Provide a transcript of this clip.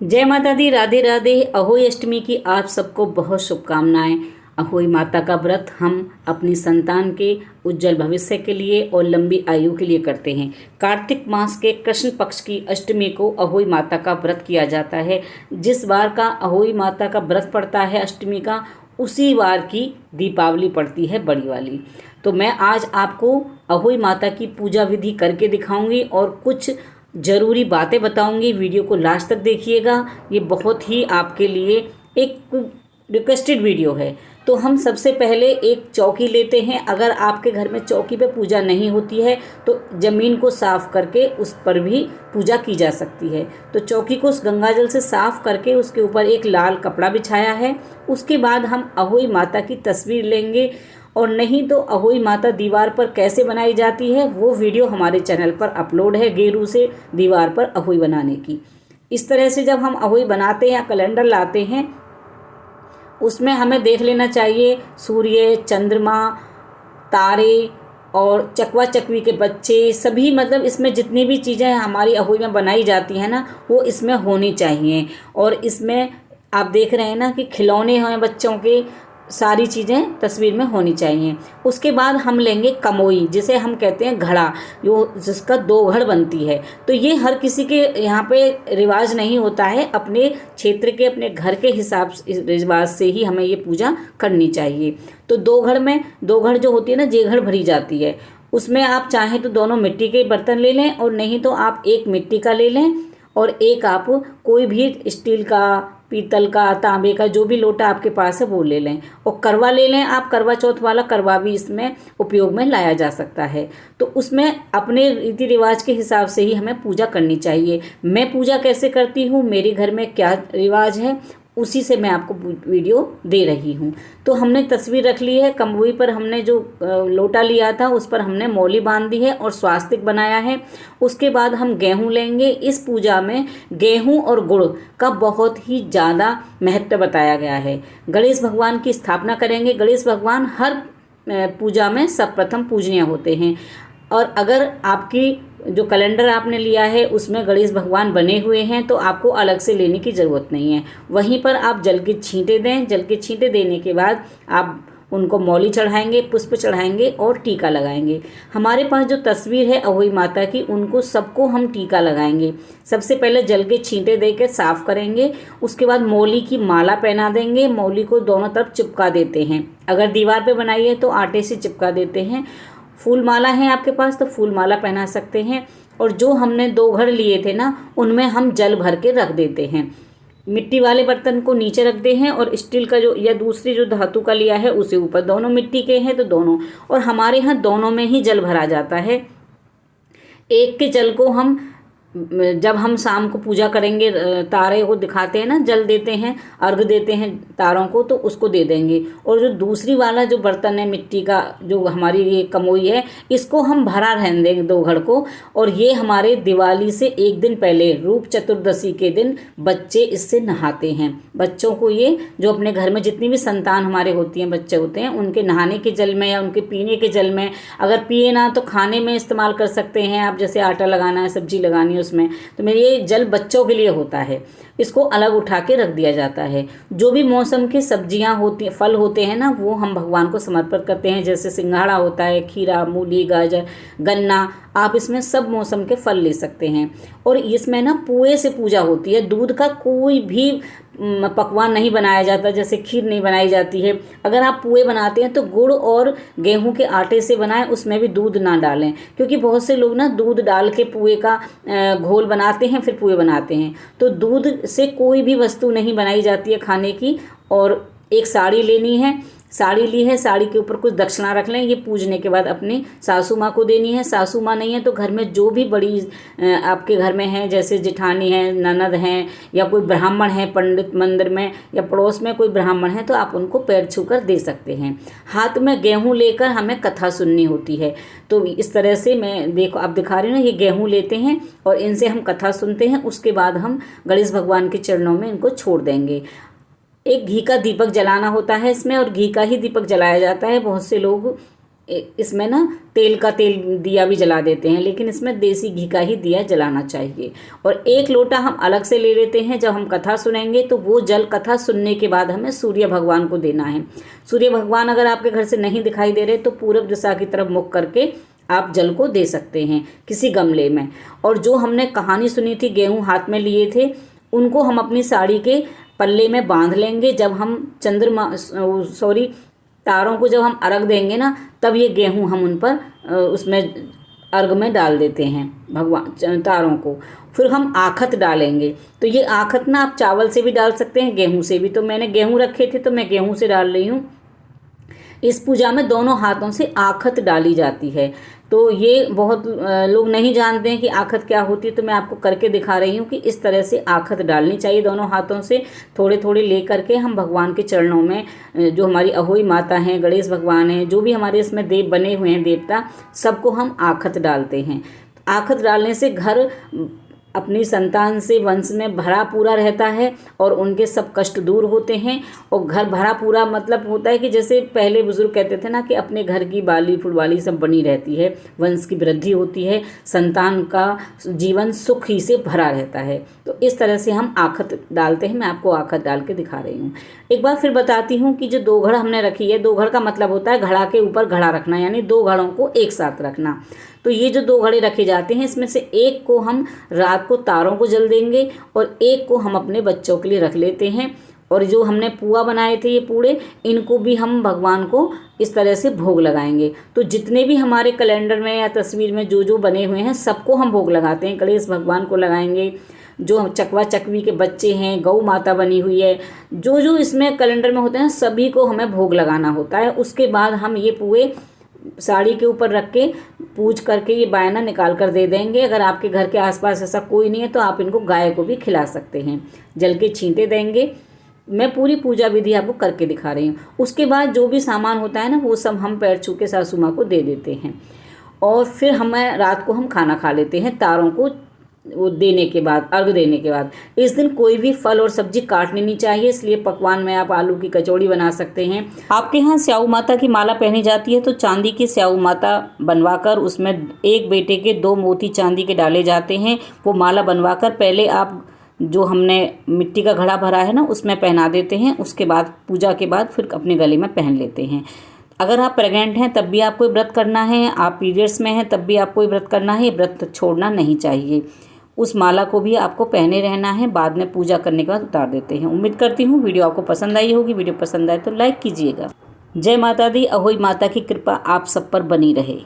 जय माता दी, राधे राधे। अहोई अष्टमी की आप सबको बहुत शुभकामनाएं। अहोई माता का व्रत हम अपनी संतान के उज्जवल भविष्य के लिए और लंबी आयु के लिए करते हैं। कार्तिक मास के कृष्ण पक्ष की अष्टमी को अहोई माता का व्रत किया जाता है। जिस वार का अहोई माता का व्रत पड़ता है अष्टमी का, उसी वार की दीपावली पड़ती है, बड़ी वाली। तो मैं आज आपको अहोई माता की पूजा विधि करके दिखाऊंगी और कुछ ज़रूरी बातें बताऊंगी। वीडियो को लास्ट तक देखिएगा, ये बहुत ही आपके लिए एक रिक्वेस्टेड वीडियो है। तो हम सबसे पहले एक चौकी लेते हैं। अगर आपके घर में चौकी पे पूजा नहीं होती है तो ज़मीन को साफ़ करके उस पर भी पूजा की जा सकती है। तो चौकी को उस गंगा जल से साफ़ करके उसके ऊपर एक लाल कपड़ा बिछाया है। उसके बाद हम अहोई माता की तस्वीर लेंगे, और नहीं तो अहोई माता दीवार पर कैसे बनाई जाती है वो वीडियो हमारे चैनल पर अपलोड है, गेरू से दीवार पर अहोई बनाने की। इस तरह से जब हम अहोई बनाते हैं या कैलेंडर लाते हैं, उसमें हमें देख लेना चाहिए सूर्य, चंद्रमा, तारे और चकवा चकवी के बच्चे, सभी मतलब इसमें जितनी भी चीज़ें हमारी अहोई में बनाई जाती हैं ना, वो इसमें होनी चाहिए। और इसमें आप देख रहे हैं ना कि खिलौने हैं बच्चों के, सारी चीज़ें तस्वीर में होनी चाहिए। उसके बाद हम लेंगे कमोई, जिसे हम कहते हैं घड़ा, जिसका 2 घड़ बनती है। तो ये हर किसी के यहाँ पे रिवाज नहीं होता है, अपने क्षेत्र के अपने घर के हिसाब रिवाज से ही हमें ये पूजा करनी चाहिए। तो 2 घड़ में 2 घड़ जो होती है ना, जे घड़ भरी जाती है, उसमें आप चाहें तो दोनों मिट्टी के बर्तन ले लें, और नहीं तो आप एक मिट्टी का ले लें और एक आप कोई भी स्टील का, पीतल का, तांबे का, जो भी लोटा आपके पास है वो ले लें। और करवा ले लें आप, करवा चौथ वाला करवा भी इसमें उपयोग में लाया जा सकता है। तो उसमें अपने रीति रिवाज के हिसाब से ही हमें पूजा करनी चाहिए। मैं पूजा कैसे करती हूँ, मेरे घर में क्या रिवाज है, उसी से मैं आपको वीडियो दे रही हूँ। तो हमने तस्वीर रख ली है। कमोई पर हमने जो लोटा लिया था उस पर हमने मौली बांध दी है और स्वास्तिक बनाया है। उसके बाद हम गेहूँ लेंगे। इस पूजा में गेहूँ और गुड़ का बहुत ही ज़्यादा महत्व बताया गया है। गणेश भगवान की स्थापना करेंगे। गणेश भगवान हर पूजा में सर्वप्रथम पूजनीय होते हैं। और अगर आपकी जो कैलेंडर आपने लिया है उसमें गणेश भगवान बने हुए हैं तो आपको अलग से लेने की ज़रूरत नहीं है। वहीं पर आप जल के छींटे दें। जल के छींटे देने के बाद आप उनको मौली चढ़ाएंगे, पुष्प चढ़ाएंगे और टीका लगाएंगे। हमारे पास जो तस्वीर है अहोई माता की, उनको सबको हम टीका लगाएंगे। सबसे पहले जल के छींटे दे के साफ़ करेंगे। उसके बाद मौली की माला पहना देंगे। मौली को दोनों तरफ चिपका देते हैं। अगर दीवार पे बनाई है तो आटे से चिपका देते हैं। फूल माला है आपके पास तो फूल माला पहना सकते हैं। और जो हमने 2 घड़ लिए थे ना, उनमें हम जल भर के रख देते हैं। मिट्टी वाले बर्तन को नीचे रखते हैं और स्टील का जो या दूसरी जो धातु का लिया है उसे ऊपर। दोनों मिट्टी के हैं तो दोनों, और हमारे यहाँ दोनों में ही जल भरा जाता है। एक के जल को हम जब हम शाम को पूजा करेंगे, तारे को दिखाते हैं ना, जल देते हैं, अर्घ देते हैं तारों को, तो उसको दे देंगे। और जो दूसरी वाला जो बर्तन है मिट्टी का, जो हमारी ये कमोई है, इसको हम भरा रहने देंगे 2 घड़ को। और ये हमारे दिवाली से एक दिन पहले, रूप चतुर्दशी के दिन, बच्चे इससे नहाते हैं। बच्चों को ये जो अपने घर में जितनी भी संतान हमारे होती हैं, बच्चे होते हैं, उनके नहाने के जल में या उनके पीने के जल में, अगर पिए ना तो खाने में इस्तेमाल कर सकते हैं आप। जैसे आटा लगाना है, सब्जी लगानी है उसमें, तो मेरे ये जल बच्चों के लिए होता है। इसको अलग उठा के रख दिया जाता है। जो भी मौसम की सब्जियां होती, फल होते हैं ना, वो हम भगवान को समर्पित करते हैं। जैसे सिंघाड़ा होता है, खीरा, मूली, गाजर, गन्ना, आप इसमें सब मौसम के फल ले सकते हैं। और इसमें ना पुए से पूजा होती है। दूध का कोई भी पकवान नहीं बनाया जाता, जैसे खीर नहीं बनाई जाती है। अगर आप पुए बनाते हैं तो गुड़ और गेहूं के आटे से बनाएं, उसमें भी दूध ना डालें, क्योंकि बहुत से लोग ना दूध डाल के पुए का घोल बनाते हैं, फिर पुए बनाते हैं। तो दूध से कोई भी वस्तु नहीं बनाई जाती है खाने की। और एक साड़ी लेनी है, साड़ी ली है, साड़ी के ऊपर कुछ दक्षिणा रख लें। ये पूजने के बाद अपनी सासू माँ को देनी है। सासू माँ नहीं है तो घर में जो भी बड़ी आपके घर में है, जैसे जेठानी है, ननद हैं, या कोई ब्राह्मण है पंडित मंदिर में, या पड़ोस में कोई ब्राह्मण है, तो आप उनको पैर छूकर दे सकते हैं। हाथ में गेहूँ लेकर हमें कथा सुननी होती है। तो इस तरह से मैं देखो आप दिखा रही हूँ ना, ये गेहूँ लेते हैं और इनसे हम कथा सुनते हैं। उसके बाद हम गणेश भगवान के चरणों में इनको छोड़ देंगे। एक घी का दीपक जलाना होता है इसमें, और घी का ही दीपक जलाया जाता है। बहुत से लोग इसमें ना तेल का तेल दिया भी जला देते हैं, लेकिन इसमें देसी घी का ही दिया जलाना चाहिए। और 1 लोटा हम अलग से ले लेते हैं। जब हम कथा सुनेंगे तो वो जल कथा सुनने के बाद हमें सूर्य भगवान को देना है। सूर्य भगवान अगर आपके घर से नहीं दिखाई दे रहे तो पूरब दिशा की तरफ मुख करके आप जल को दे सकते हैं किसी गमले में। और जो हमने कहानी सुनी थी, गेहूँ हाथ में लिए थे, उनको हम अपनी साड़ी के पल्ले में बांध लेंगे। जब हम तारों को जब हम अर्घ देंगे ना, तब ये गेहूँ हम उन पर उसमें अर्घ में डाल देते हैं भगवान तारों को। फिर हम आखत डालेंगे। तो ये आखत ना आप चावल से भी डाल सकते हैं, गेहूँ से भी। तो मैंने गेहूँ रखे थे तो मैं गेहूँ से डाल रही हूँ। इस पूजा में दोनों हाथों से आखत डाली जाती है। तो ये बहुत लोग नहीं जानते हैं कि आखत क्या होती है, तो मैं आपको करके दिखा रही हूँ कि इस तरह से आखत डालनी चाहिए। दोनों हाथों से थोड़े थोड़े ले करके हम भगवान के चरणों में, जो हमारी अहोई माता हैं, गणेश भगवान हैं, जो भी हमारे इसमें देव बने हुए हैं देवता, सबको हम आखत डालते हैं। आखत डालने से घर अपनी संतान से वंश में भरा पूरा रहता है और उनके सब कष्ट दूर होते हैं। और घर भरा पूरा मतलब होता है कि जैसे पहले बुजुर्ग कहते थे ना कि अपने घर की बाली फुलवाली सब बनी रहती है, वंश की वृद्धि होती है, संतान का जीवन सुख ही से भरा रहता है। तो इस तरह से हम आखत डालते हैं। मैं आपको आखत डाल के दिखा रही हूँ। एक बार फिर बताती हूँ कि जो 2 घड़ हमने रखी है, 2 घड़ का मतलब होता है घड़ा के ऊपर घड़ा रखना, यानी 2 घड़ों को एक साथ रखना। तो ये जो 2 घड़े रखे जाते हैं, इसमें से एक को हम रात को तारों को जल देंगे और एक को हम अपने बच्चों के लिए रख लेते हैं। और जो हमने पुआ बनाए थे ये पूड़े, इनको भी हम भगवान को इस तरह से भोग लगाएंगे। तो जितने भी हमारे कैलेंडर में या तस्वीर में जो जो बने हुए हैं, सबको हम भोग लगाते हैं। गणेश भगवान को लगाएंगे, जो चकवा चकवी के बच्चे हैं, गौ माता बनी हुई है, जो जो इसमें कैलेंडर में होते हैं, सभी को हमें भोग लगाना होता है। उसके बाद हम ये पुए साड़ी के ऊपर रख के पूज करके ये बायना निकाल कर दे देंगे। अगर आपके घर के आसपास ऐसा कोई नहीं है तो आप इनको गाय को भी खिला सकते हैं। जल के छींटे देंगे। मैं पूरी पूजा विधि आपको करके दिखा रही हूँ। उसके बाद जो भी सामान होता है ना, वो सब हम पैर छू के सासू माँ को दे देते हैं। और फिर हमें रात को हम खाना खा लेते हैं तारों को वो देने के बाद, अर्घ देने के बाद। इस दिन कोई भी फल और सब्जी काटनी नहीं चाहिए, इसलिए पकवान में आप आलू की कचौड़ी बना सकते हैं। आपके यहाँ स्याऊ माता की माला पहनी जाती है तो चांदी की स्याऊ माता बनवाकर उसमें एक बेटे के 2 मोती चांदी के डाले जाते हैं। वो माला बनवाकर पहले आप जो हमने मिट्टी का घड़ा भरा है ना, उसमें पहना देते हैं। उसके बाद पूजा के बाद फिर अपने गले में पहन लेते हैं। अगर आप प्रेग्नेंट हैं तब भी आपको व्रत करना है, आप पीरियड्स में हैं तब भी आपको व्रत करना है। व्रत छोड़ना नहीं चाहिए। उस माला को भी आपको पहने रहना है। बाद में पूजा करने के बाद उतार देते हैं। उम्मीद करती हूँ वीडियो आपको पसंद आई होगी। वीडियो पसंद आए तो लाइक कीजिएगा। जय माता दी। अहोई माता की कृपा आप सब पर बनी रहे।